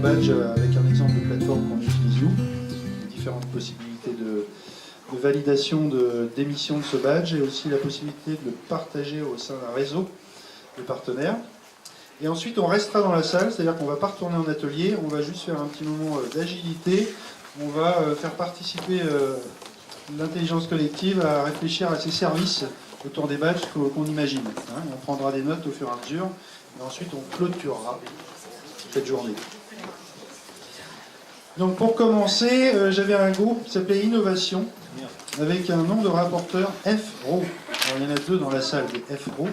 badge avec un exemple de plateforme qu'on utilise nous, les différentes possibilités de validation d'émission de ce badge et aussi la possibilité de le partager au sein d'un réseau de partenaires. Et ensuite, on restera dans la salle, c'est-à-dire qu'on ne va pas retourner en atelier, on va juste faire un petit moment d'agilité, on va faire participer l'intelligence collective à réfléchir à ces services autour des badges qu'on imagine. Hein. On prendra des notes au fur et à mesure, et ensuite on clôturera cette journée. Donc pour commencer, j'avais un groupe qui s'appelait Innovation, avec un nom de rapporteur FRO. Alors il y en a deux dans la salle, des FRO.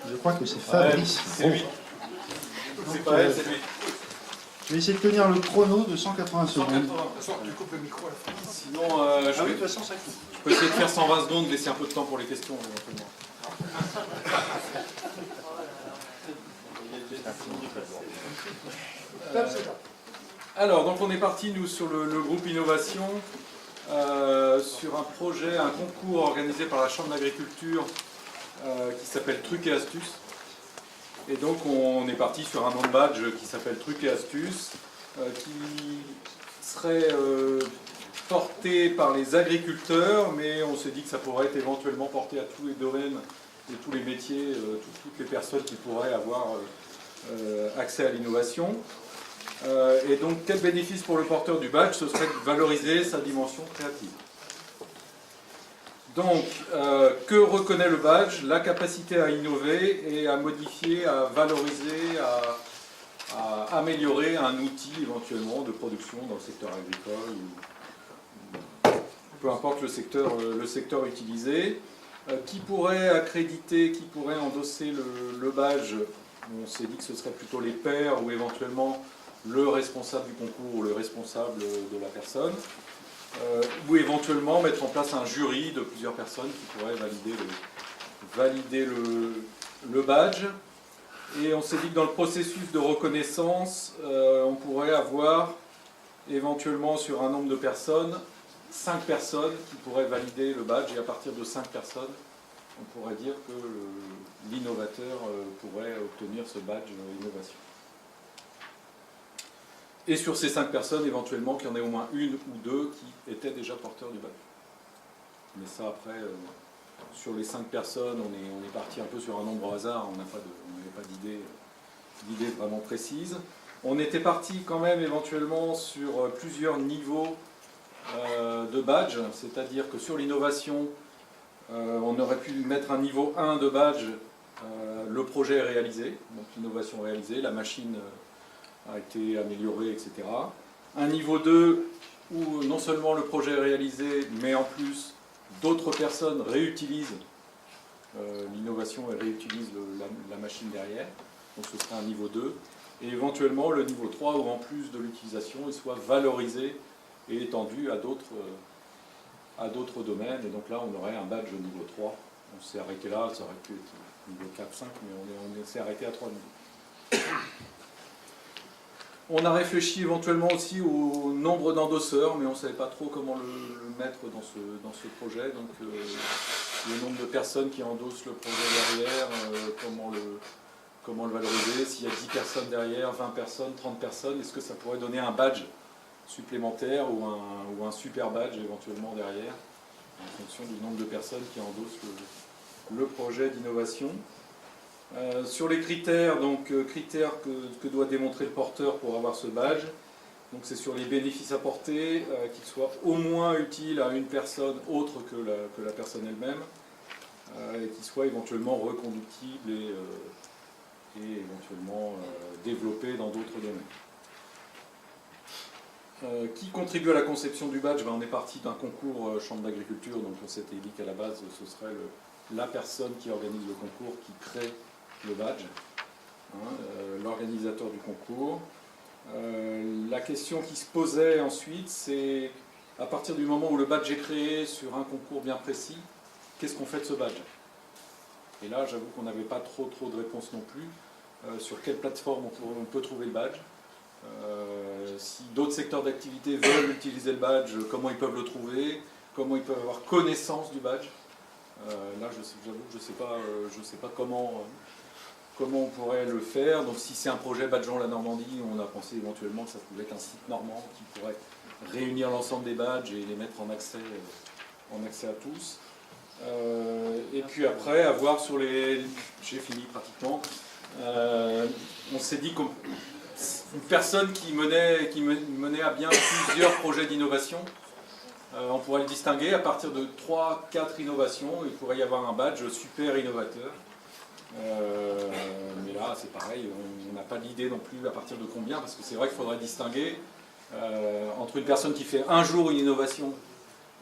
Je crois que c'est Fabrice. C'est lui. C'est pas elle, c'est lui. Je vais essayer de tenir le chrono de 180 secondes. 180. Tu coupes le micro à la fin. Sinon, oui, de toute façon, ça coupe. Je peux essayer de faire 120 secondes, laisser un peu de temps pour les questions éventuellement. Alors, donc on est parti, nous, sur le groupe Innovation, sur un projet, un concours organisé par la Chambre d'agriculture qui s'appelle Trucs et Astuces. Et donc on est parti sur un nom de badge qui s'appelle Trucs et Astuces, qui serait porté par les agriculteurs, mais on s'est dit que ça pourrait être éventuellement porté à tous les domaines et tous les métiers, toutes les personnes qui pourraient avoir accès à l'innovation. Et donc quel bénéfice pour le porteur du badge? Ce serait de valoriser sa dimension créative. Donc, que reconnaît le badge? La capacité à innover et à modifier, à valoriser, à améliorer un outil éventuellement de production dans le secteur agricole, ou peu importe le secteur utilisé. Qui pourrait accréditer, qui pourrait endosser le badge? On s'est dit que ce serait plutôt les pairs ou éventuellement le responsable du concours ou le responsable de la personne. Ou éventuellement mettre en place un jury de plusieurs personnes qui pourraient valider le badge. Et on s'est dit que dans le processus de reconnaissance, on pourrait avoir éventuellement sur un nombre de personnes, 5 personnes qui pourraient valider le badge, et à partir de 5 personnes, on pourrait dire que l'innovateur pourrait obtenir ce badge innovation. Et sur ces 5 personnes, éventuellement, qu'il y en ait au moins une ou deux qui étaient déjà porteurs du badge. Mais ça, après, sur les 5 personnes, on est parti un peu sur un nombre au hasard, on n'avait pas d'idée vraiment précise. On était parti quand même éventuellement sur plusieurs niveaux de badge, c'est-à-dire que sur l'innovation, on aurait pu mettre un niveau 1 de badge, le projet est réalisé, donc l'innovation réalisée, la machine a été amélioré, etc. Un niveau 2 où non seulement le projet est réalisé, mais en plus d'autres personnes réutilisent l'innovation et réutilisent la machine derrière. Donc ce serait un niveau 2. Et éventuellement le niveau 3 où en plus de l'utilisation, il soit valorisé et étendu à d'autres domaines. Et donc là, on aurait un badge niveau 3. On s'est arrêté là, ça aurait pu être niveau 4, 5, mais on s'est arrêté à 3 niveaux. On a réfléchi éventuellement aussi au nombre d'endosseurs, mais on ne savait pas trop comment le mettre dans ce projet. Donc le nombre de personnes qui endossent le projet derrière, comment le valoriser, s'il y a 10 personnes derrière, 20 personnes, 30 personnes, est-ce que ça pourrait donner un badge supplémentaire ou un super badge éventuellement derrière, en fonction du nombre de personnes qui endossent le projet d'innovation. Sur les critères, donc critères que doit démontrer le porteur pour avoir ce badge, donc c'est sur les bénéfices apportés, qu'ils soient au moins utiles à une personne autre que la personne elle-même, et qu'ils soient éventuellement reconductibles et éventuellement développés dans d'autres domaines. Qui contribue à la conception du badge? On est parti d'un concours Chambre d'agriculture, donc on s'était dit qu'à la base ce serait la personne qui organise le concours qui crée le badge, l'organisateur du concours. La question qui se posait ensuite, c'est à partir du moment où le badge est créé sur un concours bien précis, qu'est-ce qu'on fait de ce badge? Et là, j'avoue qu'on n'avait pas trop de réponses non plus. Sur quelle plateforme on peut trouver le badge? Si d'autres secteurs d'activité veulent utiliser le badge, comment ils peuvent le trouver? Comment ils peuvent avoir connaissance du badge? Là, j'avoue que je ne sais pas comment on pourrait le faire. Donc si c'est un projet Badgeons la Normandie, on a pensé éventuellement que ça pouvait être un site normand qui pourrait réunir l'ensemble des badges et les mettre en accès à tous. Et puis après, à voir sur les... J'ai fini pratiquement. On s'est dit qu'une personne qui menait à bien plusieurs projets d'innovation, on pourrait le distinguer à partir de 3-4 innovations. Il pourrait y avoir un badge super innovateur. Mais là, c'est pareil, on n'a pas d'idée non plus à partir de combien, parce que c'est vrai qu'il faudrait distinguer entre une personne qui fait un jour une innovation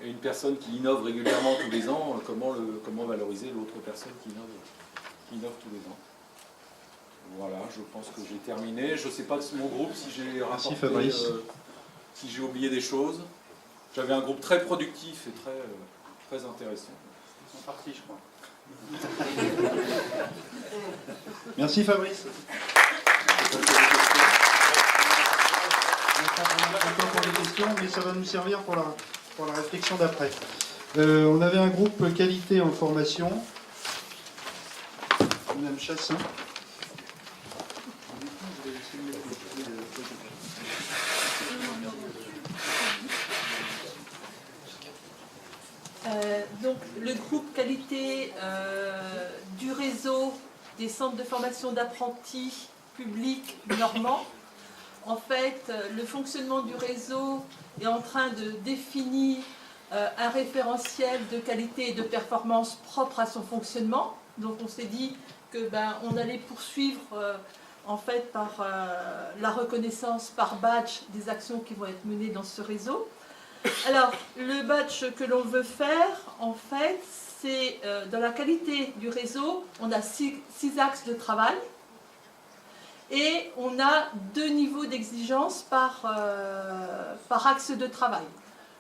et une personne qui innove régulièrement tous les ans, comment valoriser l'autre personne qui innove tous les ans. Voilà, je pense que j'ai terminé. Je ne sais pas de mon groupe si j'ai rapporté, si j'ai oublié des choses. J'avais un groupe très productif et très intéressant. Ils sont partis, je crois. Merci Fabrice. On n'a pas encore pour les questions, mais ça va nous servir pour la réflexion d'après. On avait un groupe qualité en formation. Madame Chassin. Donc le groupe qualité du réseau des centres de formation d'apprentis publics normands. En fait, le fonctionnement du réseau est en train de définir un référentiel de qualité et de performance propre à son fonctionnement. Donc on s'est dit que on allait poursuivre en fait par la reconnaissance par badge des actions qui vont être menées dans ce réseau. Alors, le badge que l'on veut faire, en fait, c'est dans la qualité du réseau, on a 6 axes de travail et on a 2 niveaux d'exigence par axe de travail.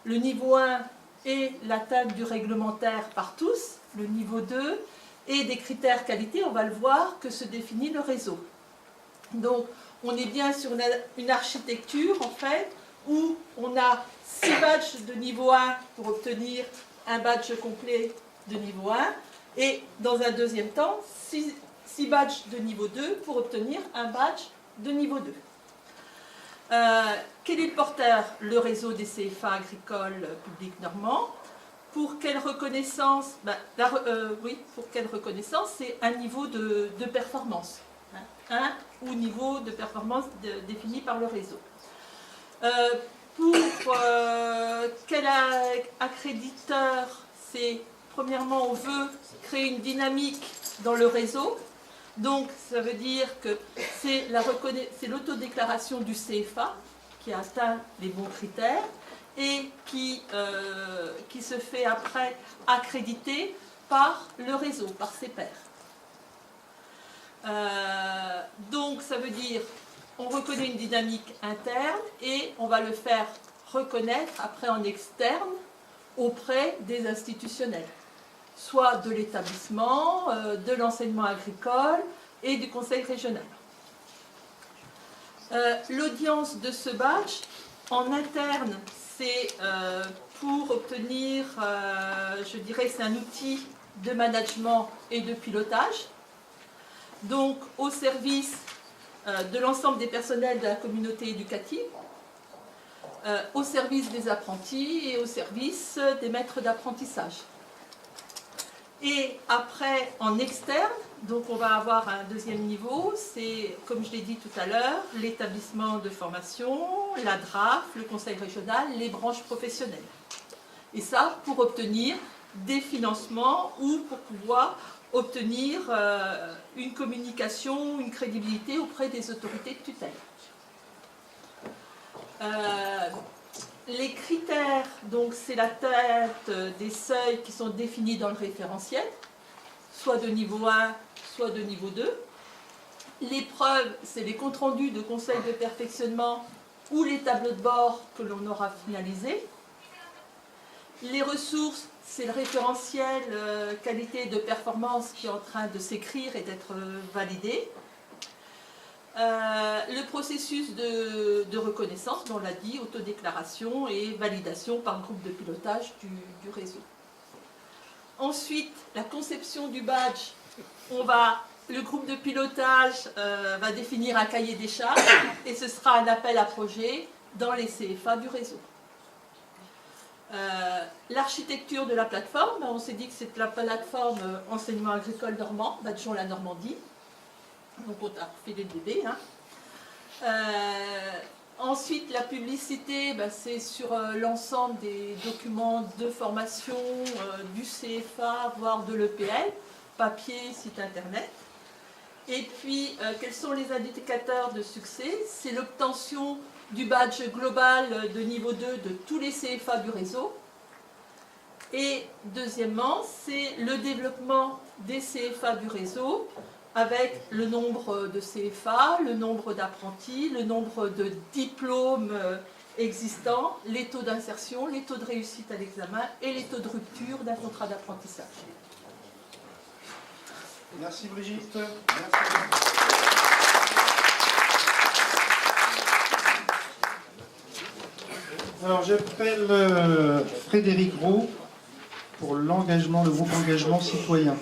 Le niveau 1 est l'atteinte du réglementaire par tous, le niveau 2 et des critères qualité, on va le voir, que se définit le réseau. Donc, on est bien sur une architecture, en fait, où on a 6 badges de niveau 1 pour obtenir un badge complet de niveau 1 et dans un deuxième temps 6 badges de niveau 2 pour obtenir un badge de niveau 2. Quel est le porteur? Le réseau des CFA agricoles publics normands. Pour quelle reconnaissance? Pour quelle reconnaissance? C'est un niveau de performance. Un ou niveau de performance défini par le réseau. Pour quel accréditeur? C'est premièrement, on veut créer une dynamique dans le réseau. Donc, ça veut dire que c'est l'autodéclaration du CFA qui a atteint les bons critères et qui se fait après accréditer par le réseau, par ses pairs. Donc, ça veut dire on reconnaît une dynamique interne et on va le faire reconnaître après en externe auprès des institutionnels, soit de l'établissement, de l'enseignement agricole et du conseil régional. L'audience de ce badge, en interne, c'est pour obtenir, je dirais, c'est un outil de management et de pilotage, donc au service de l'ensemble des personnels de la communauté éducative, au service des apprentis et au service des maîtres d'apprentissage. Et après, en externe, donc on va avoir un deuxième niveau, c'est, comme je l'ai dit tout à l'heure, l'établissement de formation, la DRAF, le conseil régional, les branches professionnelles. Et ça, pour obtenir des financements ou pour pouvoir obtenir une communication, une crédibilité auprès des autorités de tutelle. Les critères, donc c'est la tête des seuils qui sont définis dans le référentiel, soit de niveau 1, soit de niveau 2. L'épreuve, c'est les comptes rendus de conseil de perfectionnement ou les tableaux de bord que l'on aura finalisés. Les ressources, c'est le référentiel qualité de performance qui est en train de s'écrire et d'être validé. Le processus de reconnaissance, on l'a dit, autodéclaration et validation par groupe de pilotage du réseau. Ensuite, la conception du badge, on va le groupe de pilotage va définir un cahier des charges et ce sera un appel à projet dans les CFA du réseau. L'architecture de la plateforme, on s'est dit que c'est la plateforme enseignement agricole normand, Badgeon la Normandie. Donc on a fait les bébés. Ensuite, la publicité, c'est sur l'ensemble des documents de formation du CFA, voire de l'EPL, papier, site internet. Et puis, quels sont les indicateurs de succès? C'est l'obtention du badge global de niveau 2 de tous les CFA du réseau. Et deuxièmement, c'est le développement des CFA du réseau avec le nombre de CFA, le nombre d'apprentis, le nombre de diplômes existants, les taux d'insertion, les taux de réussite à l'examen et les taux de rupture d'un contrat d'apprentissage. Merci Brigitte. Merci. Alors j'appelle Frédéric Roux pour l'engagement, le groupe engagement citoyen.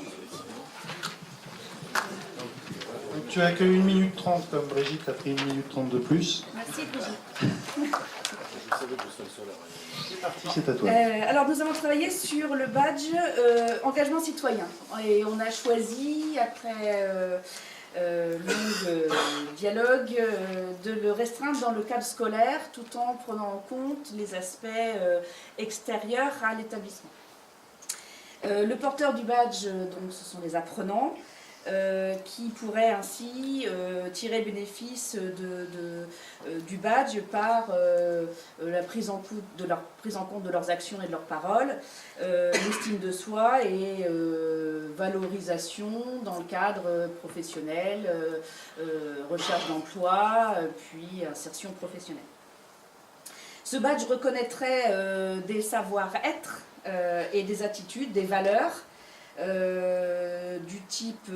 Donc, tu as que 1 minute 30 comme Brigitte a pris 1 minute 30 de plus. Merci Brigitte. C'est parti, c'est à toi. Alors nous avons travaillé sur le badge engagement citoyen et on a choisi après long dialogue de le restreindre dans le cadre scolaire tout en prenant en compte les aspects extérieurs à l'établissement. Le porteur du badge, donc, ce sont les apprenants qui pourraient ainsi tirer bénéfice du badge par la prise en compte de leurs actions et de leurs paroles, l'estime de soi et valorisation dans le cadre professionnel, recherche d'emploi, puis insertion professionnelle. Ce badge reconnaîtrait des savoir-être et des attitudes, des valeurs, du type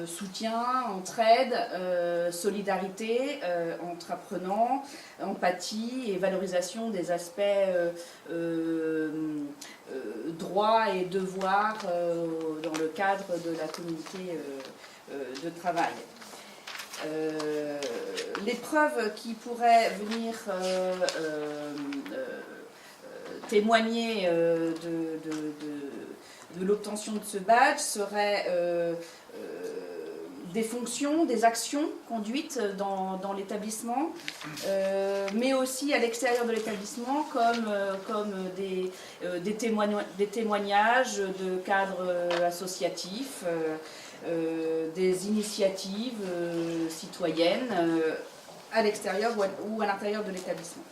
soutien, entraide, solidarité entre apprenants, empathie et valorisation des aspects droits et devoirs dans le cadre de la communauté de travail. Les preuves qui pourraient venir témoigner de l'obtention de ce badge seraient des fonctions, des actions conduites dans l'établissement, mais aussi à l'extérieur de l'établissement comme des témoignages de cadres associatifs, des initiatives citoyennes à l'extérieur ou à l'intérieur de l'établissement.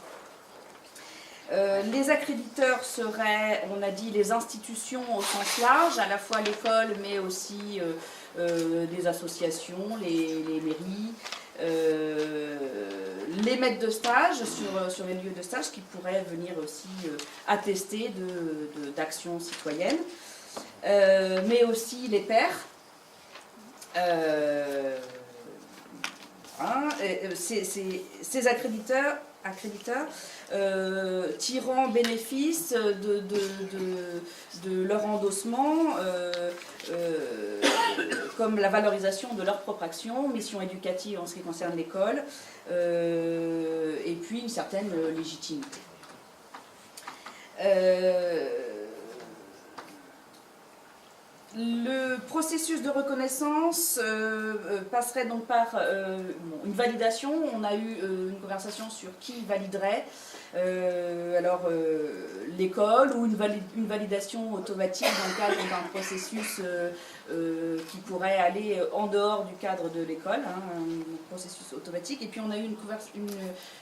Les accréditeurs seraient, on a dit, les institutions au sens large, à la fois l'école, mais aussi des associations, les mairies, les maîtres de stage sur les lieux de stage qui pourraient venir aussi attester d'actions citoyennes, mais aussi les pairs. Ces accréditeurs tirant bénéfice de leur endossement, comme la valorisation de leur propre action, mission éducative en ce qui concerne l'école, et puis une certaine légitimité. Le processus de reconnaissance passerait donc par une validation. On a eu une conversation sur qui validerait. L'école ou une validation automatique dans le cadre d'un processus qui pourrait aller en dehors du cadre de l'école, un processus automatique. Et puis on a eu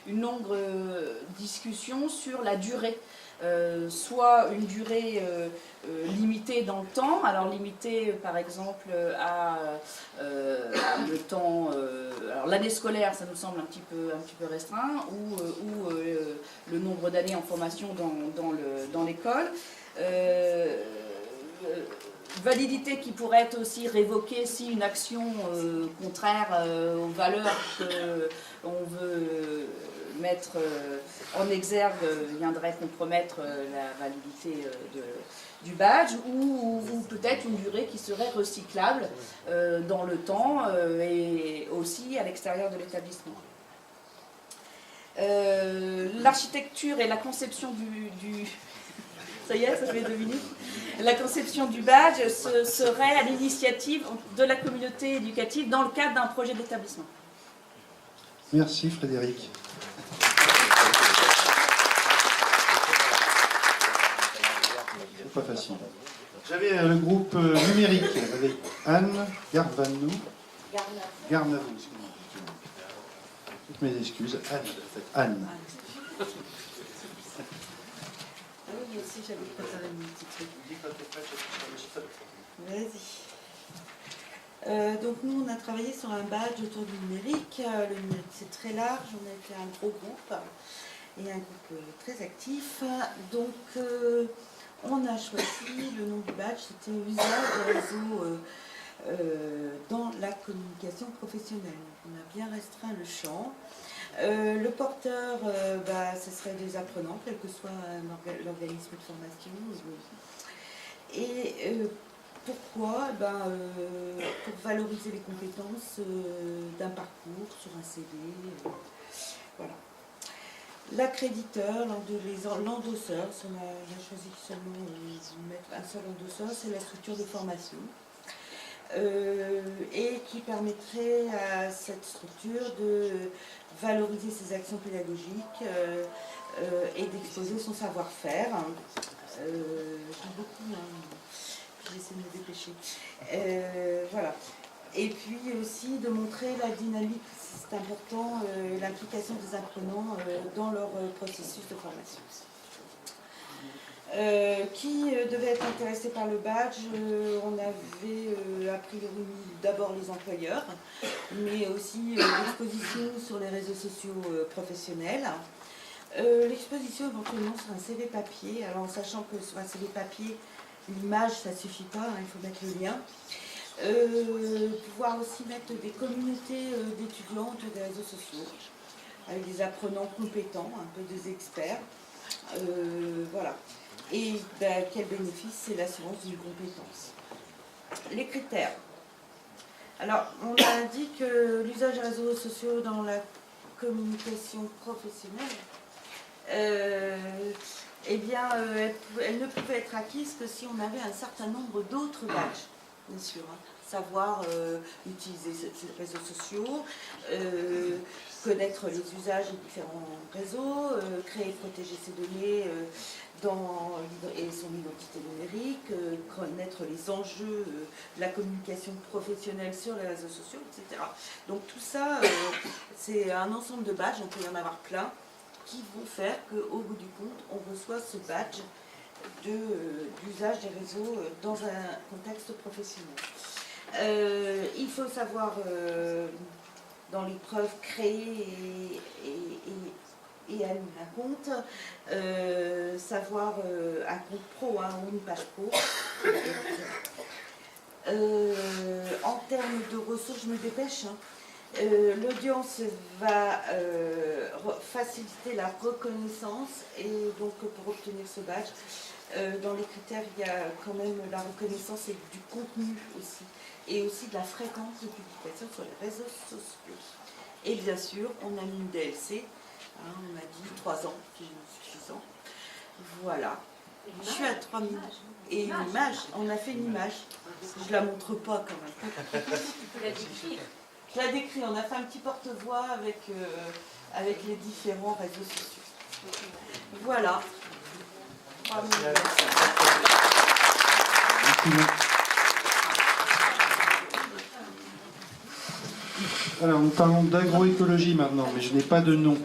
une longue discussion sur la durée. Soit une durée limitée dans le temps, alors limitée par exemple à le temps, alors l'année scolaire ça nous semble un petit peu restreint, ou le nombre d'années en formation dans l'école. Validité qui pourrait être aussi révoquée si une action contraire aux valeurs qu'on veut mettre en exergue viendrait compromettre la validité du badge, ou peut-être une durée qui serait recyclable dans le temps et aussi à l'extérieur de l'établissement. L'architecture et la conception ça y est, ça fait 2 minutes. La conception du badge serait à l'initiative de la communauté éducative dans le cadre d'un projet d'établissement. Merci Frédéric. C'est pas facile. J'avais le groupe numérique avec Anne Garvanou. Garnavou, excusez-moi. Toutes mes excuses. Anne. Ah oui, moi aussi j'avais préparé mon petit truc. Vas-y. Donc nous on a travaillé sur un badge autour du numérique. Le numérique c'est très large, on a fait un gros groupe et un groupe très actif. Donc on a choisi le nom du badge, c'était usage de réseau dans la communication professionnelle. On a bien restreint le champ. Le porteur, ce serait des apprenants, quel que soit l'organisme de formation. Et pourquoi pour valoriser les compétences d'un parcours sur un CV. Voilà. L'accréditeur, l'endosseur, on a choisi seulement de mettre un seul endosseur, c'est la structure de formation. Et qui permettrait à cette structure de valoriser ses actions pédagogiques et d'exposer son savoir-faire. J'aime beaucoup, j'essaie de me dépêcher. Voilà. Et puis aussi de montrer la dynamique, c'est important, l'implication des apprenants dans leur processus de formation. Qui devait être intéressé par le badge, on avait a priori d'abord les employeurs, mais aussi l'exposition sur les réseaux sociaux professionnels. L'exposition éventuellement sur un CV papier, alors en sachant que sur un CV papier, l'image ça suffit pas, il faut mettre le lien. Pouvoir aussi mettre des communautés d'étudiants autour des réseaux sociaux, avec des apprenants compétents, un peu des experts. Voilà. Et quel bénéfice, c'est l'assurance d'une compétence. Les critères. Alors, on a dit que l'usage des réseaux sociaux dans la communication professionnelle, elle ne pouvait être acquise que si on avait un certain nombre d'autres badges, bien sûr. Savoir utiliser ces réseaux sociaux, connaître les usages des différents réseaux, créer et protéger ses données et son identité numérique, connaître les enjeux de la communication professionnelle sur les réseaux sociaux, etc. Donc tout ça, c'est un ensemble de badges, on peut y en avoir plein, qui vont faire qu'au bout du compte, on reçoit ce badge d'usage des réseaux dans un contexte professionnel. Il faut savoir, dans l'épreuve, créer et animer un compte, savoir un compte pro ou une page pro. En termes de ressources, je me dépêche. L'audience va faciliter la reconnaissance et donc pour obtenir ce badge, dans les critères, il y a quand même la reconnaissance et du contenu aussi, et aussi de la fréquence de publication sur les réseaux sociaux. Et bien sûr, on a mis une DLC, on a dit 3 ans, qui est suffisant. Voilà. Je suis à 3 minutes. Et une image, on a fait une image. Je la montre pas quand même. Tu peux la décrire. Je la décris, on a fait un petit porte-voix avec les différents réseaux sociaux. Voilà. 3 minutes. Alors, nous parlons d'agroécologie maintenant, mais je n'ai pas de nom.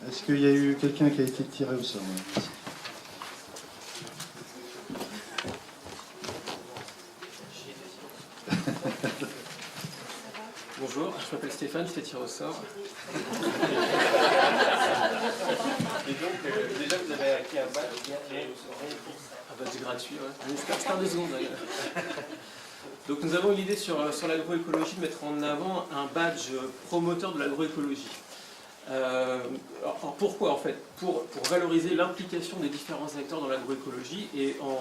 Est-ce qu'il y a eu quelqu'un qui a été tiré au sort? Bonjour, je m'appelle Stéphane, je fais tiré au sort. Et donc, déjà, vous avez acquis un badge Un badge gratuit, ouais. C'est pas 2 secondes. Donc nous avons eu l'idée sur l'agroécologie de mettre en avant un badge promoteur de l'agroécologie. Alors pourquoi en fait? Pour valoriser l'implication des différents acteurs dans l'agroécologie, et en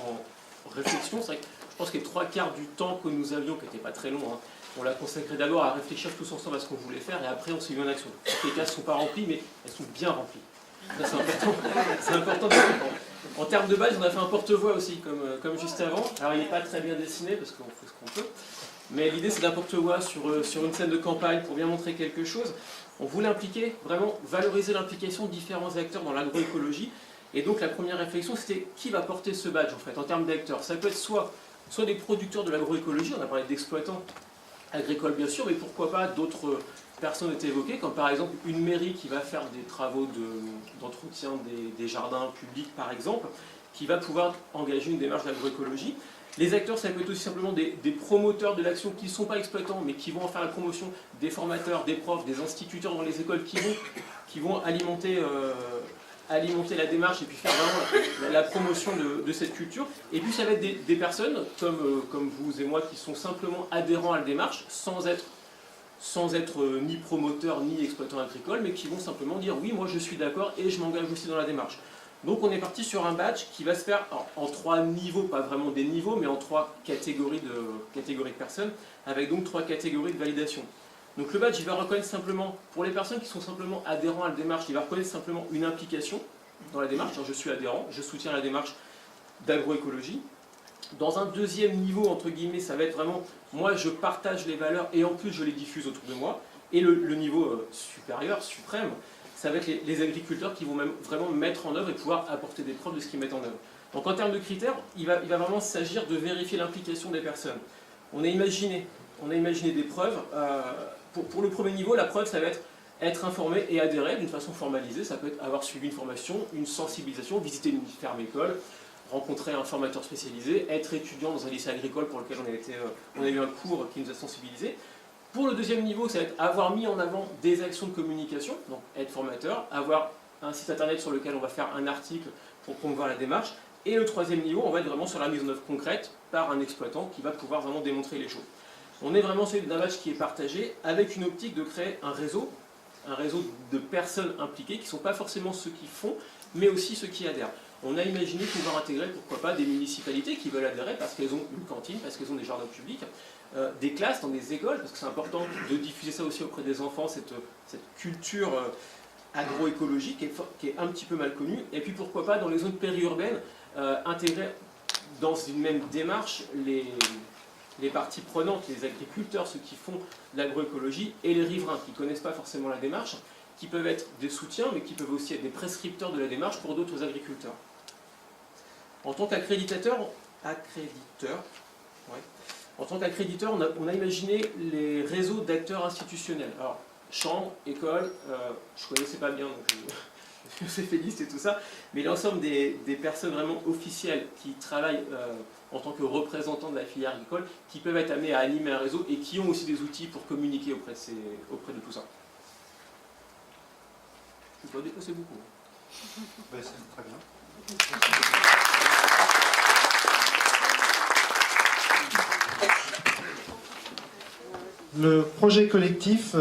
réflexion, c'est vrai que je pense que les 3/4 du temps que nous avions, qui n'était pas très long, hein, on l'a consacré d'abord à réfléchir tous ensemble à ce qu'on voulait faire, et après on s'est mis en action. Les cases ne sont pas remplies, mais elles sont bien remplies. Ça, c'est important. C'est important de le comprendre. En termes de base, on a fait un porte-voix aussi, comme juste avant. Alors il n'est pas très bien dessiné, parce qu'on fait ce qu'on peut. Mais l'idée, c'est d'un porte-voix sur une scène de campagne pour bien montrer quelque chose. On voulait impliquer, vraiment valoriser l'implication de différents acteurs dans l'agroécologie. Et donc la première réflexion, c'était qui va porter ce badge en fait, en termes d'acteurs. Ça peut être soit des producteurs de l'agroécologie, on a parlé d'exploitants agricoles bien sûr, mais pourquoi pas d'autres personnes étaient évoquées, comme par exemple une mairie qui va faire des travaux d'entretien des jardins publics par exemple, qui va pouvoir engager une démarche d'agroécologie. Les acteurs, ça peut être aussi simplement des promoteurs de l'action qui ne sont pas exploitants, mais qui vont en faire la promotion, des formateurs, des profs, des instituteurs dans les écoles qui vont alimenter la démarche et puis faire vraiment la promotion de cette culture. Et puis ça va être des personnes comme vous et moi qui sont simplement adhérents à la démarche, sans être ni promoteurs ni exploitants agricoles, mais qui vont simplement dire oui, moi je suis d'accord et je m'engage aussi dans la démarche. Donc on est parti sur un badge qui va se faire en 3 niveaux, pas vraiment des niveaux, mais en 3 catégories de personnes, avec donc 3 catégories de validation. Donc le badge, il va reconnaître simplement, pour les personnes qui sont simplement adhérents à la démarche, il va reconnaître simplement une implication dans la démarche. Je suis adhérent, je soutiens la démarche d'agroécologie. Dans un deuxième niveau, entre guillemets, ça va être vraiment, moi je partage les valeurs et en plus je les diffuse autour de moi. Et le niveau supérieur, suprême, ça va être les agriculteurs qui vont même vraiment mettre en œuvre et pouvoir apporter des preuves de ce qu'ils mettent en œuvre. Donc en termes de critères, il va vraiment s'agir de vérifier l'implication des personnes. On a imaginé des preuves. Pour le premier niveau, la preuve, ça va être informé et adhérer d'une façon formalisée. Ça peut être avoir suivi une formation, une sensibilisation, visiter une ferme-école, rencontrer un formateur spécialisé, être étudiant dans un lycée agricole pour lequel on a eu un cours qui nous a sensibilisés. Pour le deuxième niveau, ça va être avoir mis en avant des actions de communication, donc être formateur, avoir un site internet sur lequel on va faire un article pour promouvoir la démarche. Et le troisième niveau, on va être vraiment sur la mise en œuvre concrète par un exploitant qui va pouvoir vraiment démontrer les choses. On est vraiment sur d'un badge qui est partagé avec une optique de créer un réseau de personnes impliquées qui ne sont pas forcément ceux qui font, mais aussi ceux qui adhèrent. On a imaginé pouvoir intégrer, pourquoi pas, des municipalités qui veulent adhérer parce qu'elles ont une cantine, parce qu'elles ont des jardins publics, des classes dans des écoles, parce que c'est important de diffuser ça aussi auprès des enfants, cette culture agroécologique qui est un petit peu mal connue. Et puis pourquoi pas, dans les zones périurbaines, intégrer dans une même démarche les parties prenantes, les agriculteurs, ceux qui font de l'agroécologie, et les riverains qui ne connaissent pas forcément la démarche, qui peuvent être des soutiens, mais qui peuvent aussi être des prescripteurs de la démarche pour d'autres agriculteurs. En tant qu'accréditeur, on a imaginé les réseaux d'acteurs institutionnels. Alors, chambre, école, je ne connaissais pas bien, donc je sais fait liste et tout ça, mais l'ensemble des personnes vraiment officielles qui travaillent en tant que représentants de la filière agricole, qui peuvent être amenés à animer un réseau et qui ont aussi des outils pour communiquer auprès de tout ça. Je ne peux pas dépasser beaucoup. Ben, c'est très bien. Le projet collectif,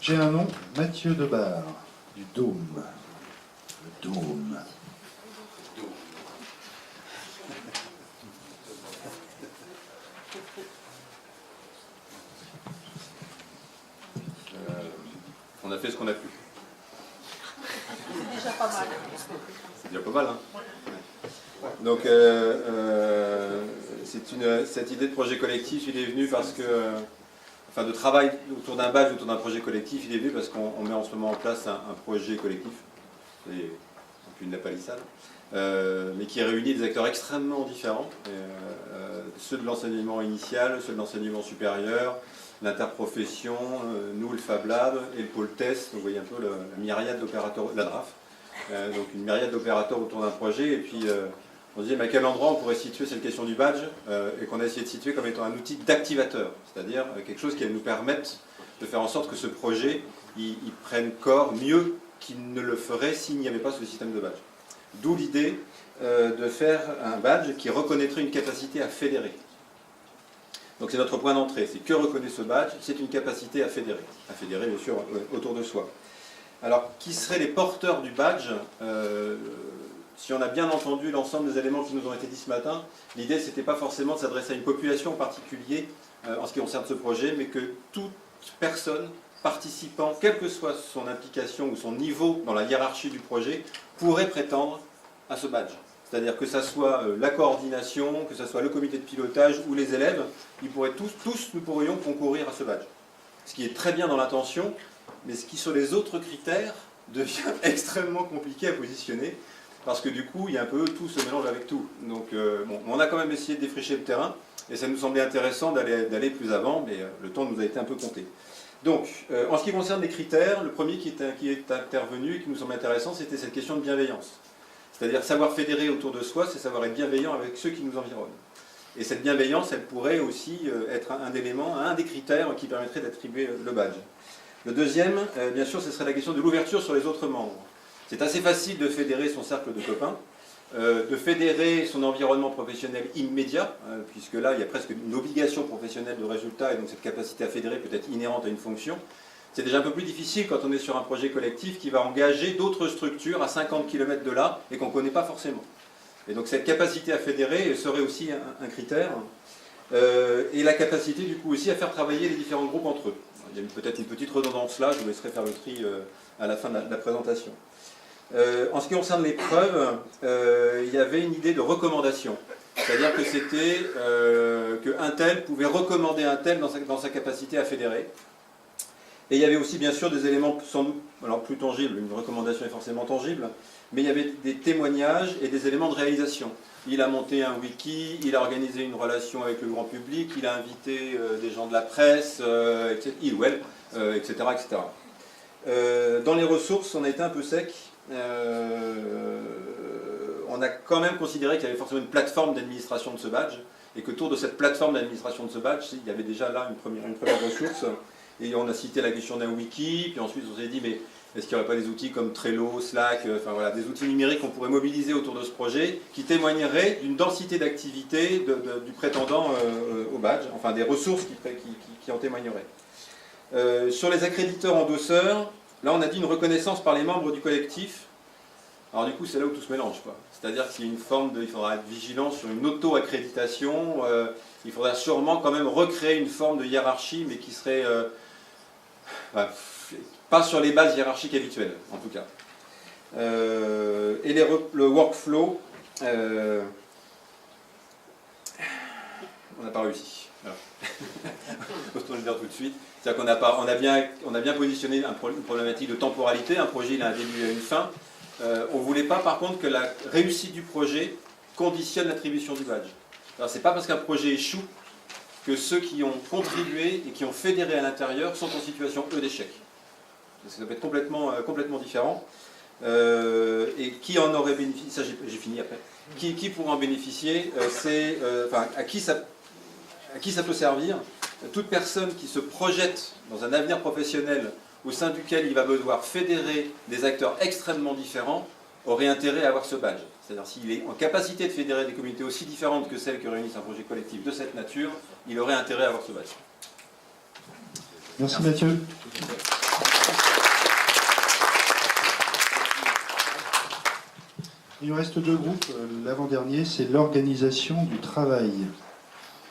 j'ai un nom, Mathieu Debar, du Dôme. Le Dôme. On a fait ce qu'on a pu. C'est déjà pas mal. C'est déjà pas mal, hein. Donc, cette idée de projet collectif, il est venu parce que, enfin, de travail autour d'un badge, autour d'un projet collectif, il est venu parce qu'on met en ce moment en place un projet collectif, c'est une la palissade, mais qui réunit des acteurs extrêmement différents, ceux de l'enseignement initial, ceux de l'enseignement supérieur, l'interprofession, nous le Fab Lab et le pôle test. Vous voyez un peu la myriade d'opérateurs, la DRAF, donc une myriade d'opérateurs autour d'un projet. Et puis on se disait, mais à quel endroit on pourrait situer cette question du badge, et qu'on a essayé de situer comme étant un outil d'activateur, c'est-à-dire quelque chose qui va nous permettre de faire en sorte que ce projet il prenne corps mieux qu'il ne le ferait s'il n'y avait pas ce système de badge. D'où l'idée de faire un badge qui reconnaîtrait une capacité à fédérer. Donc c'est notre point d'entrée, c'est que reconnaît ce badge, c'est une capacité à fédérer bien sûr autour de soi. Alors, qui seraient les porteurs du badge? Si on a bien entendu l'ensemble des éléments qui nous ont été dit ce matin, l'idée, ce n'était pas forcément de s'adresser à une population en particulier en ce qui concerne ce projet, mais que toute personne participant, quelle que soit son implication ou son niveau dans la hiérarchie du projet, pourrait prétendre à ce badge. C'est-à-dire que ce soit la coordination, que ce soit le comité de pilotage ou les élèves, ils pourraient tous nous pourrions concourir à ce badge. Ce qui est très bien dans l'intention, mais ce qui sur les autres critères devient extrêmement compliqué à positionner, parce que du coup, il y a un peu tout se mélange avec tout. Donc, bon, on a quand même essayé de défricher le terrain, et ça nous semblait intéressant d'aller plus avant, mais le temps nous a été un peu compté. Donc, en ce qui concerne les critères, le premier qui est intervenu et qui nous semble intéressant, c'était cette question de bienveillance. C'est-à-dire savoir fédérer autour de soi, c'est savoir être bienveillant avec ceux qui nous environnent. Et cette bienveillance, elle pourrait aussi être un élément, un des critères qui permettrait d'attribuer le badge. Le deuxième, bien sûr, ce serait la question de l'ouverture sur les autres membres. C'est assez facile de fédérer son cercle de copains, de fédérer son environnement professionnel immédiat, puisque là, il y a presque une obligation professionnelle de résultat, et donc cette capacité à fédérer peut être inhérente à une fonction. C'est déjà un peu plus difficile quand on est sur un projet collectif qui va engager d'autres structures à 50 km de là, et qu'on ne connaît pas forcément. Et donc cette capacité à fédérer serait aussi un critère, et la capacité du coup aussi à faire travailler les différents groupes entre eux. Il y a peut-être une petite redondance là, je vous laisserai faire le tri à la fin de la présentation. En ce qui concerne les preuves, il y avait une idée de recommandation. C'est-à-dire que c'était qu'un tel pouvait recommander un tel dans sa capacité à fédérer. Et il y avait aussi bien sûr des éléments sans doute alors plus tangibles, une recommandation est forcément tangible, mais il y avait des témoignages et des éléments de réalisation. Il a monté un wiki, il a organisé une relation avec le grand public, il a invité des gens de la presse, il ou elle, etc. etc. Dans les ressources, on a été un peu sec. On a quand même considéré qu'il y avait forcément une plateforme d'administration de ce badge, et qu'autour de cette plateforme d'administration de ce badge, il y avait déjà là une première ressource. Et on a cité la question d'un wiki, puis ensuite on s'est dit, mais est-ce qu'il n'y aurait pas des outils comme Trello, Slack, enfin voilà, des outils numériques qu'on pourrait mobiliser autour de ce projet, qui témoigneraient d'une densité d'activité du prétendant au badge, enfin des ressources qui en témoigneraient. Sur les accréditeurs endosseurs, là on a dit une reconnaissance par les membres du collectif. Alors du coup c'est là où tout se mélange, quoi. C'est-à-dire qu'il y a une forme il faudra être vigilant sur une auto-accréditation, il faudra sûrement quand même recréer une forme de hiérarchie, mais qui serait pas sur les bases hiérarchiques habituelles, en tout cas. Et le workflow, on n'a pas réussi. Autant le dire tout de suite. C'est-à-dire qu'on a bien positionné une problématique de temporalité. Un projet, il a un début et une fin. On ne voulait pas, par contre, que la réussite du projet conditionne l'attribution du badge. Alors, c'est pas parce qu'un projet échoue que ceux qui ont contribué et qui ont fédéré à l'intérieur sont en situation, eux, d'échec. Ça peut être complètement différent. Et qui en aurait bénéficié, ça j'ai fini après, qui pourra en bénéficier, à qui ça peut servir. Toute personne qui se projette dans un avenir professionnel au sein duquel il va devoir fédérer des acteurs extrêmement différents aurait intérêt à avoir ce badge. C'est-à-dire s'il est en capacité de fédérer des communautés aussi différentes que celles que réunissent un projet collectif de cette nature, il aurait intérêt à avoir ce badge. Merci Mathieu. Il nous reste deux groupes. L'avant-dernier, c'est l'organisation du travail.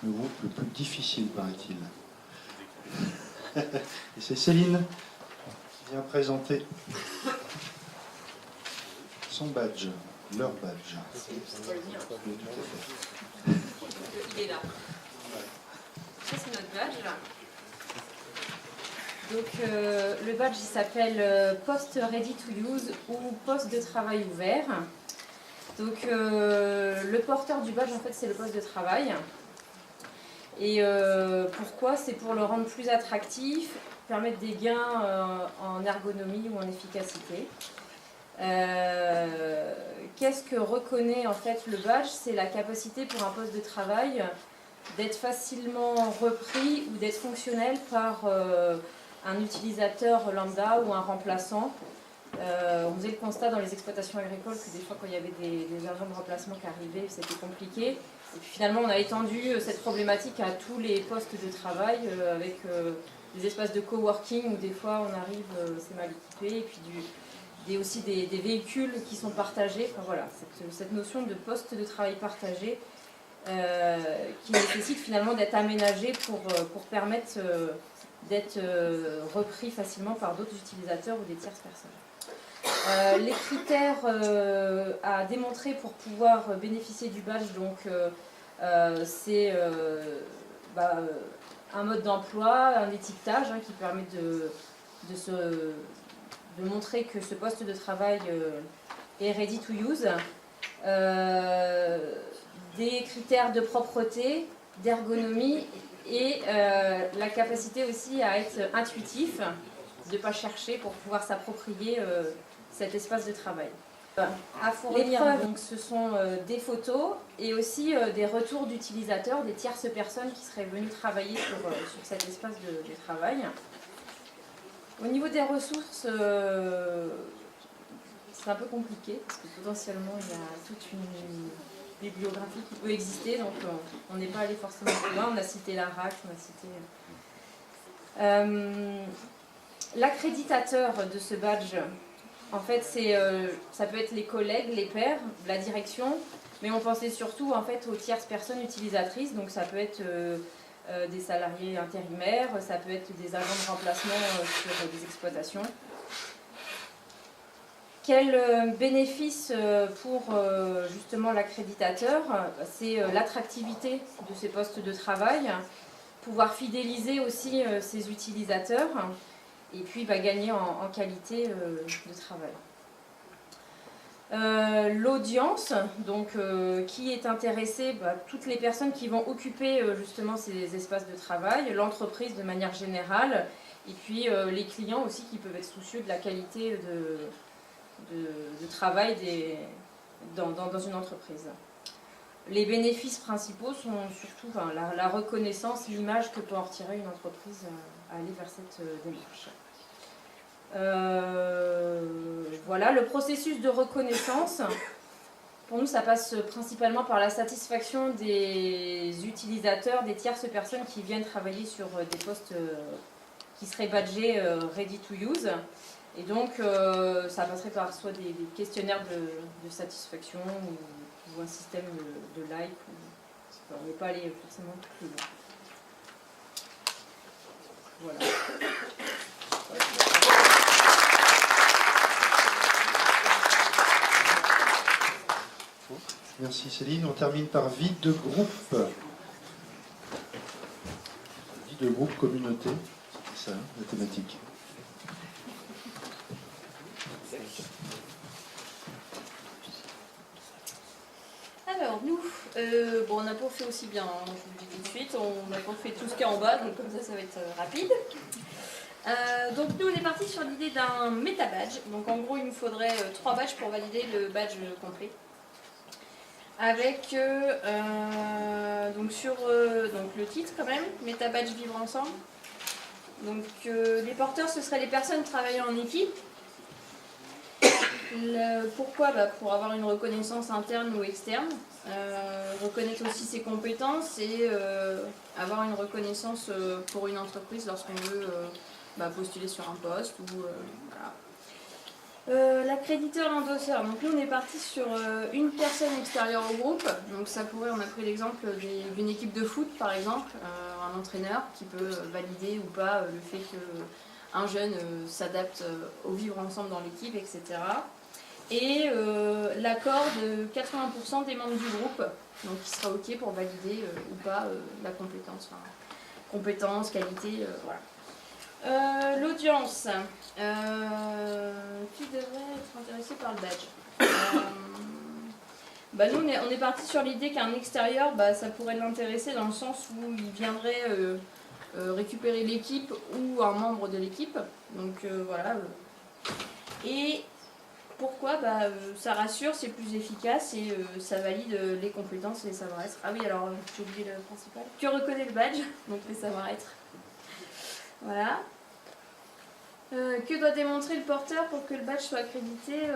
Le groupe le plus difficile, paraît-il. Et c'est Céline qui vient présenter son badge, leur badge. Il est là. Ça, c'est notre badge. Donc le badge il s'appelle Post Ready to Use ou Poste de travail ouvert. Donc le porteur du badge en fait c'est le poste de travail. Et pourquoi? C'est pour le rendre plus attractif, permettre des gains en ergonomie ou en efficacité. Qu'est-ce que reconnaît en fait le badge? C'est la capacité pour un poste de travail d'être facilement repris ou d'être fonctionnel par un utilisateur lambda ou un remplaçant. On faisait le constat dans les exploitations agricoles que des fois quand il y avait des agents de remplacement qui arrivaient, c'était compliqué. Et puis finalement, on a étendu cette problématique à tous les postes de travail avec des espaces de coworking où des fois on arrive, c'est mal équipé, et puis aussi des véhicules qui sont partagés. Enfin voilà, cette notion de poste de travail partagé qui nécessite finalement d'être aménagé pour permettre d'être repris facilement par d'autres utilisateurs ou des tierces personnes. Les critères à démontrer pour pouvoir bénéficier du badge, donc c'est un mode d'emploi, un étiquetage qui permet de montrer que ce poste de travail est ready to use. Des critères de propreté, d'ergonomie et la capacité aussi à être intuitif, de ne pas chercher pour pouvoir s'approprier cet espace de travail. À fournir, donc, ce sont des photos et aussi des retours d'utilisateurs, des tierces personnes qui seraient venues travailler sur cet espace de travail. Au niveau des ressources, c'est un peu compliqué parce que potentiellement il y a toute une bibliographie qui peut exister, donc on n'est pas allé forcément plus loin. On a cité la RAC, on a cité... L'accréditateur de ce badge, en fait, ça peut être les collègues, les pairs, la direction, mais on pensait surtout en fait aux tierces personnes utilisatrices, donc ça peut être des salariés intérimaires, ça peut être des agents de remplacement sur des exploitations. Quel bénéfice pour justement l'accréditateur? C'est l'attractivité de ces postes de travail, pouvoir fidéliser aussi ses utilisateurs et puis gagner en qualité de travail. L'audience, donc qui est intéressée, toutes les personnes qui vont occuper justement ces espaces de travail, l'entreprise de manière générale, et puis les clients aussi qui peuvent être soucieux de la qualité de travail dans une entreprise. Les bénéfices principaux sont surtout la reconnaissance, l'image que peut en retirer une entreprise à aller vers cette démarche. Voilà, le processus de reconnaissance, pour nous ça passe principalement par la satisfaction des utilisateurs, des tierces personnes qui viennent travailler sur des postes qui seraient badgés ready to use. Et donc ça passerait par soit des questionnaires de satisfaction ou un système de like. On n'est pas allé forcément plus loin. Voilà. Merci Céline. On termine par vide de groupe. Vide de groupe communauté, c'est ça la thématique. Alors nous, on n'a pas fait aussi bien, je vous le dis tout de suite, on n'a pas fait tout ce qu'il y a en bas, donc comme ça va être rapide. Donc nous on est parti sur l'idée d'un méta-badge, donc en gros il nous faudrait 3 badges pour valider le badge complet. Avec donc sur donc le titre quand même, méta-badge vivre ensemble. Donc les porteurs ce seraient les personnes travaillant en équipe. Pourquoi? Pour avoir une reconnaissance interne ou externe, reconnaître aussi ses compétences et avoir une reconnaissance pour une entreprise lorsqu'on veut postuler sur un poste. Voilà. L'accréditeur, l'endosseur. Donc nous on est parti sur une personne extérieure au groupe. Donc ça pourrait, on a pris l'exemple d'une équipe de foot par exemple, un entraîneur qui peut valider ou pas le fait qu'un jeune s'adapte au vivre ensemble dans l'équipe, etc. Et l'accord de 80% des membres du groupe, donc qui sera OK pour valider ou pas la compétence, compétence, qualité, voilà. L'audience, qui devrait être intéressé par le badge? Nous on est parti sur l'idée qu'un extérieur, ça pourrait l'intéresser dans le sens où il viendrait récupérer l'équipe ou un membre de l'équipe, donc voilà. Et pourquoi? Ça rassure, c'est plus efficace et ça valide les compétences et les savoir-être. Ah oui, alors j'ai oublié le principal. Que reconnaît le badge? Donc les savoir-être. Voilà. Que doit démontrer le porteur pour que le badge soit accrédité?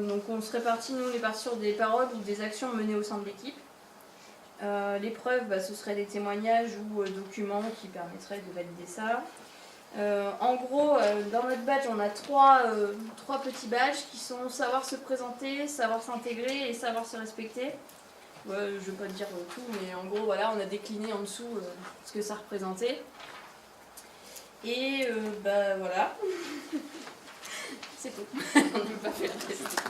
Donc on serait parti, nous on est parti sur des paroles ou des actions menées au sein de l'équipe. L'épreuve, ce serait des témoignages ou documents qui permettraient de valider ça. En gros, dans notre badge, on a trois petits badges qui sont savoir se présenter, savoir s'intégrer et savoir se respecter. Ouais, je ne vais pas te dire tout, mais en gros, voilà, on a décliné en dessous ce que ça représentait. Et voilà. C'est tout. On ne peut pas faire le reste.